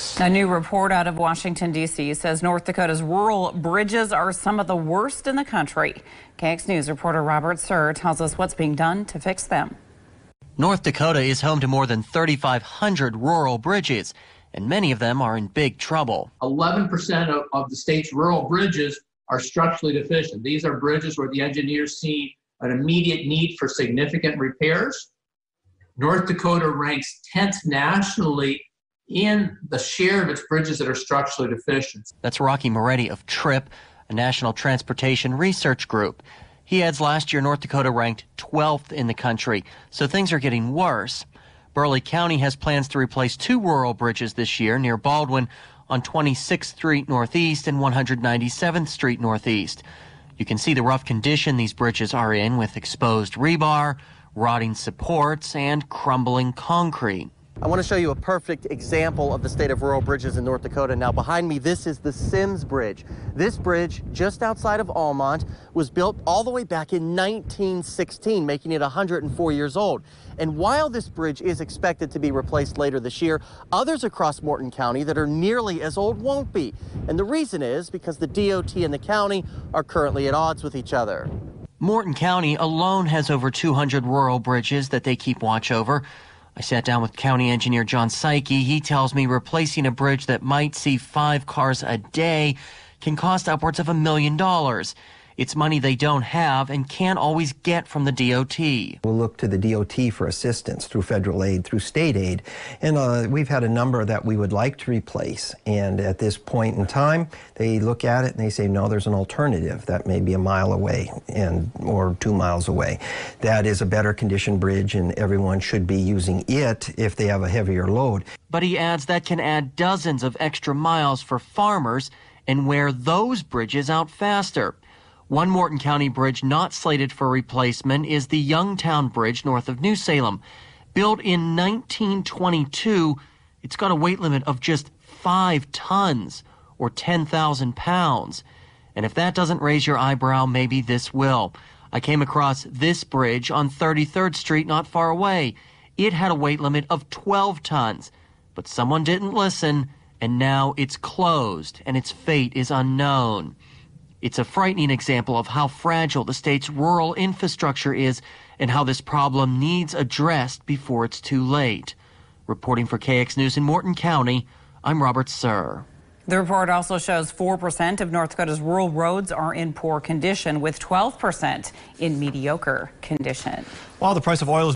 6. A new report out of Washington, D.C. says North Dakota's rural bridges are some of the worst in the country. KX News reporter Robert Sir tells us what's being done to fix them. North Dakota is home to more than 3,500 rural bridges, and many of them are in big trouble. 11% of the state's rural bridges are structurally deficient. These are bridges where the engineers see an immediate need for significant repairs. North Dakota ranks 10th nationally in the share of its bridges that are structurally deficient. That's Rocky Moretti of TRIP, a national transportation research group. He adds last year North Dakota ranked 12th in the country, so things are getting worse. Burleigh County has plans to replace 2 rural bridges this year near Baldwin on 26th Street Northeast and 197th Street Northeast. You can see the rough condition these bridges are in, with exposed rebar, rotting supports, and crumbling concrete. I want to show you a perfect example of the state of rural bridges in North Dakota. Now behind me, this is the Sims Bridge. This bridge, just outside of Almont, was built all the way back in 1916, making it 104 years old. And while this bridge is expected to be replaced later this year, others across Morton County that are nearly as old won't be. And the reason is because the DOT and the county are currently at odds with each other. Morton County alone has over 200 rural bridges that they keep watch over. I sat down with County Engineer John Psyche. He tells me replacing a bridge that might see 5 cars a day can cost upwards of $1 million. It's money they don't have and can't always get from the DOT. We'll look to the DOT for assistance through federal aid, through state aid, and we've had a number that we would like to replace. And at this point in time, they look at it and they say, no, there's an alternative that may be a mile away or 2 miles away. That is a better conditioned bridge, and everyone should be using it if they have a heavier load. But he adds that can add dozens of extra miles for farmers and wear those bridges out faster. One Morton County bridge not slated for replacement is the Youngtown Bridge north of New Salem. Built in 1922, it's got a weight limit of just 5 tons or 10,000 pounds. And if that doesn't raise your eyebrow, maybe this will. I came across this bridge on 33rd Street not far away. It had a weight limit of 12 tons, but someone didn't listen, and now it's closed and its fate is unknown. It's a frightening example of how fragile the state's rural infrastructure is and how this problem needs addressed before it's too late. Reporting for KX News in Morton County, I'm Robert Sir. The report also shows 4% of North Dakota's rural roads are in poor condition, with 12% in mediocre condition. While the price of oil is